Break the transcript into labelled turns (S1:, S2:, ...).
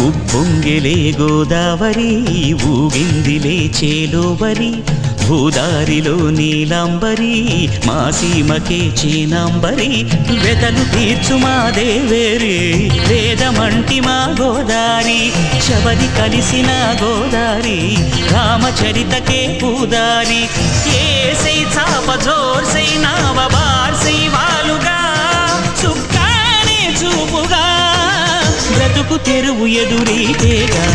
S1: ఉప్పొంగెలే గోదావరి ఊగిందిలే చేలోవరి భూదారిలో నీలాంబరి మా సీమకే చీనాంబరి వెతలు తీర్చు మా దేవేరి వేదమంటి మా గోదారి శబరి కలిసిన గోదారి రామచరితకే పూదారి ఏసై చాప జోర్సై నావ బార్సై వాలుగా చుక్కానే చూపుగా బ్రతుకు తెరువు ఎదురీతేగా